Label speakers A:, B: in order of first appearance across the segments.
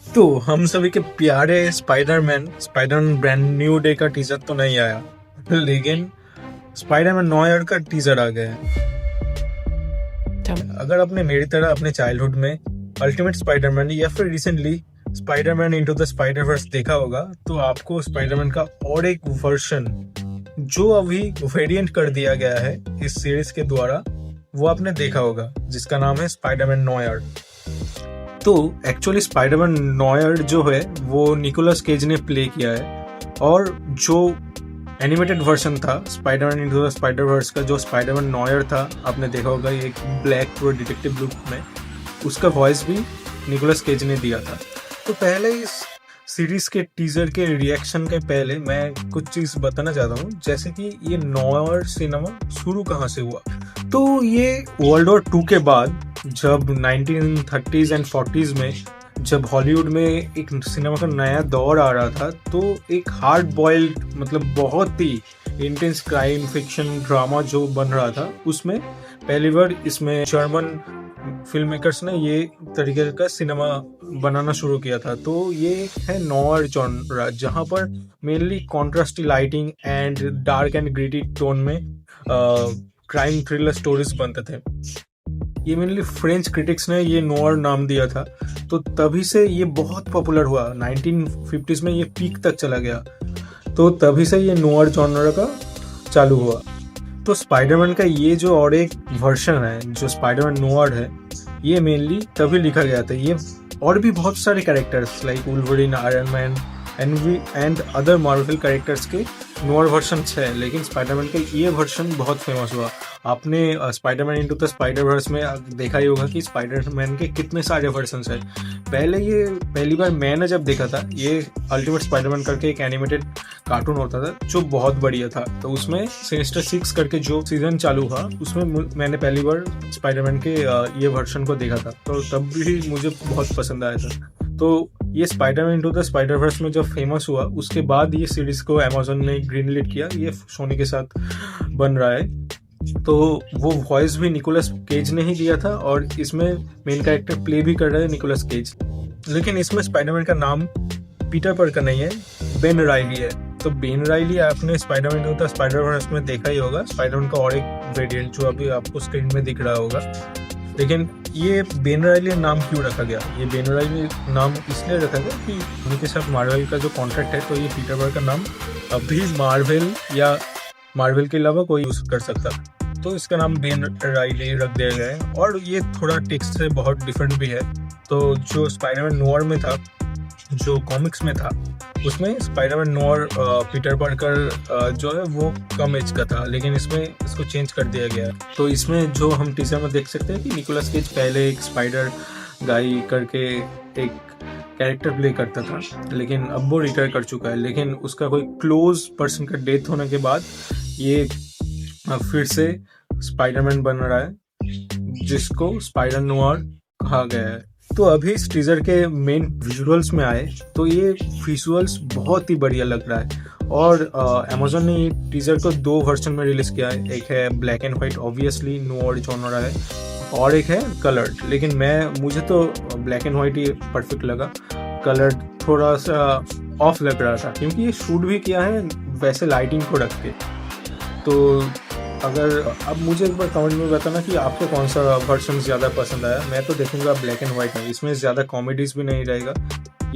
A: तो हम सभी के प्यारे स्पाइडरमैन ब्रांड न्यू डे का टीजर तो नहीं आया, लेकिन स्पाइडरमैन नो ईयर का टीजर आ गया है। अगर आपने मेरी तरह अपने चाइल्डहुड में अल्टीमेट स्पाइडरमैन या फिर recently Spiderman into the Spider-Verse देखा होगा, तो आपको स्पाइडरमैन का और एक वर्जन जो अभी वेरिएंट कर दिया गया है इस सीरीज के द्वारा, वो आपने देखा होगा, जिसका नाम है स्पाइडरमैन नो ईयर। तो एक्चुअली स्पाइडरमैन नॉयर जो है वो निकोलस केज ने प्ले किया है, और जो एनिमेटेड वर्जन था स्पाइडरमैन इनटू द स्पाइडरवर्स का, जो स्पाइडरमैन नॉयर था, आपने देखा होगा ये एक ब्लैक पूरा डिटेक्टिव लुक में, उसका वॉइस भी निकोलस केज ने दिया था। तो पहले इस सीरीज के टीजर के रिएक्शन के पहले मैं कुछ चीज़ बताना चाहता हूँ, जैसे कि ये नॉयर सिनेमा शुरू कहाँ से हुआ। तो ये वर्ल्ड वॉर 2 के बाद, जब 1930s एंड 40s में जब हॉलीवुड में एक सिनेमा का नया दौर आ रहा था, तो एक हार्ड बॉइल्ड मतलब बहुत ही इंटेंस क्राइम फिक्शन ड्रामा जो बन रहा था, उसमें पहली बार इसमें जर्मन फिल्म मेकर्स ने ये तरीके का सिनेमा बनाना शुरू किया था। तो ये है नॉयर जॉनरा, जहाँ पर mainly contrasty lighting and dark and gritty tone में क्राइम थ्रिलर स्टोरीज बनते थे। ये मेनली फ्रेंच क्रिटिक्स ने ये नोयर नाम दिया था, तो तभी से ये बहुत पॉपुलर हुआ। 1950s में ये पीक तक चला गया, तो तभी से ये नोयर जॉनर का चालू हुआ। तो स्पाइडरमैन का ये जो और एक वर्जन है, जो स्पाइडरमैन नोयर है, ये मेनली तभी लिखा गया था। ये और भी बहुत सारे characters like Wolverine, iron man and other Marvel characters के नोयर वर्जन है, लेकिन स्पाइडरमैन का ये वर्जन बहुत फेमस हुआ। आपने स्पाइडरमैन इनटू द स्पाइडरवर्स में देखा ही होगा कि स्पाइडरमैन के कितने सारे वर्जन्स हैं। पहली बार मैंने जब देखा था, ये अल्टीमेट स्पाइडरमैन करके एक एनिमेटेड कार्टून होता था जो बहुत बढ़िया था। तो उसमें सिनिस्टर 6 करके जो सीजन चालू हुआ, उसमें मैंने पहली बार स्पाइडरमैन के ये वर्जन को देखा था, तो तब भी मुझे बहुत पसंद आया था। तो ये स्पाइडरमैन इनटू द स्पाइडरवर्स में जब फेमस हुआ, उसके बाद ये सीरीज को अमेज़न ने ग्रीनलिट किया। ये सोनी के साथ बन रहा है, तो वो वॉइस भी निकोलस केज ने ही दिया था, और इसमें मेन कैरेक्टर प्ले भी कर रहा है निकोलस केज। लेकिन इसमें स्पाइडरमैन का नाम पीटर पार्कर नहीं है, बेन राइली है। तो बेन राइली आपने स्पाइडरमैन इनटू द स्पाइडरवर्स में देखा ही होगा, स्पाइडरमैन का और एक वेरिएंट जो अभी आपको स्क्रीन में दिख रहा होगा। लेकिन ये बेन राइली नाम क्यों रखा गया? ये बेन राइली नाम इसलिए रखा गया कि उनके साथ मार्वल का जो कॉन्ट्रैक्ट है, तो ये पीटर पार्कर नाम अभी मार्वल के अलावा कोई यूज कर सकता, तो इसका नाम बेन राइली रख दिया गया है। और ये थोड़ा टेक्स्ट से बहुत डिफरेंट भी है। तो जो स्पाइडरमैन नोयर में था, जो कॉमिक्स में था, उसमें स्पाइडरमैन नोयर पीटर पार्कर जो है वो कम एज का था, लेकिन इसमें इसको चेंज कर दिया गया है। तो इसमें जो हम टीजर में देख सकते हैं कि निकोलस केज पहले एक स्पाइडर गाई करके एक कैरेक्टर प्ले करता था, लेकिन अब वो रिटायर कर चुका है। लेकिन उसका कोई क्लोज पर्सन का डेथ होने के बाद ये फिर से स्पाइडरमैन बन रहा है, जिसको स्पाइडर नोयर कहा गया है। तो अभी इस टीजर के मेन विजुअल्स में आए, तो ये विजुअल्स बहुत ही बढ़िया लग रहा है। और अमेज़न ने ये टीजर को 2 वर्जन में रिलीज किया है। एक है black and white, obviously Noire genre है, और एक है कलर्ड। लेकिन मुझे तो black and white he perfect लगा। कलर्ड थोड़ा सा ऑफ लग रहा था, क्योंकि ये शूट भी किया है वैसे लाइटिंग को रख के। तो अगर अब मुझे एक बार कमेंट में बताना कि आपको कौन सा वर्जन ज़्यादा पसंद आया। मैं तो देखूंगा ब्लैक एंड वाइट में, इसमें ज़्यादा कॉमेडीज़ भी नहीं रहेगा,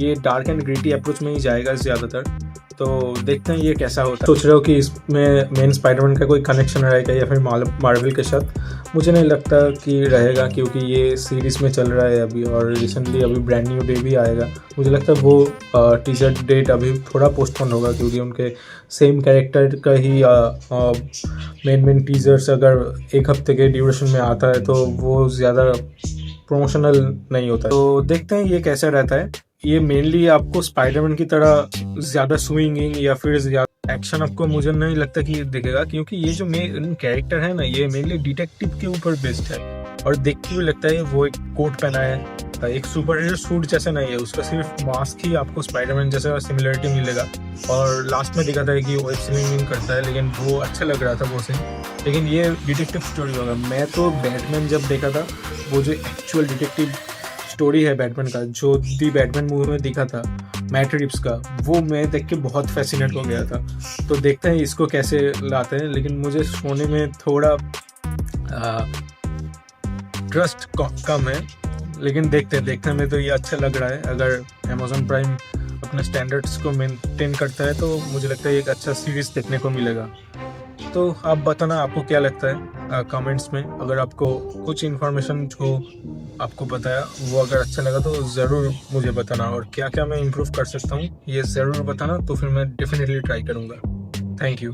A: ये डार्क एंड ग्रिटी अप्रोच में ही जाएगा ज़्यादातर। तो देखते हैं ये कैसा होता है। सोच रहे हो कि इसमें मेन स्पाइडरमैन का कोई कनेक्शन रहेगा या फिर मार्वल के साथ? मुझे नहीं लगता कि रहेगा, क्योंकि ये सीरीज़ में चल रहा है अभी, और रिसेंटली अभी ब्रांड न्यू डे भी आएगा। मुझे लगता है वो टीजर डेट अभी थोड़ा पोस्टपोन होगा, क्योंकि उनके सेम कैरेक्टर का ही मेन टीजर्स अगर एक हफ्ते के ड्यूरेशन में आता है, तो वो ज़्यादा प्रमोशनल नहीं होता है। तो देखते हैं ये कैसा रहता है। ये मेनली आपको स्पाइडरमैन की तरह ज़्यादा स्विंगिंग या फिर ज़्यादा एक्शन आपको मुझे नहीं लगता कि दिखेगा, क्योंकि ये जो मेन कैरेक्टर है ना, ये मेनली डिटेक्टिव के ऊपर बेस्ड है। और देख के भी लगता है वो एक कोट पहना है, एक सुपर हीरो सूट जैसा नहीं है, उसका सिर्फ मास्क ही आपको स्पाइडरमैन जैसा सिमिलरिटी मिलेगा। और लास्ट में दिखा था कि वो स्विमिंग करता है, लेकिन वो अच्छा लग रहा था वो सीन। लेकिन ये डिटेक्टिव स्टोरी होगा। मैं तो बैटमैन जब देखा था, वो जो एक्चुअल डिटेक्टिव स्टोरी है बैटमैन का, जो दी बैटमैन मूवी में दिखा था मैट रिव्स का, वो मैं देख के बहुत फैसिनेट हो गया था। तो देखते हैं इसको कैसे लाते हैं, लेकिन मुझे सोने में थोड़ा ट्रस्ट कम है, लेकिन देखते में तो ये अच्छा लग रहा है। अगर अमेज़न प्राइम अपने स्टैंडर्ड्स को मेंटेन करता है तो मुझे लगता है एक अच्छा सीरीज़ देखने को मिलेगा। तो आप बताना आपको क्या लगता है कमेंट्स में। अगर आपको कुछ इन्फॉर्मेशन जो आपको बताया वो अगर अच्छा लगा तो ज़रूर मुझे बताना, और क्या क्या मैं इम्प्रूव कर सकता हूँ ये ज़रूर बताना, तो फिर मैं डेफिनेटली ट्राई करूँगा। Thank you.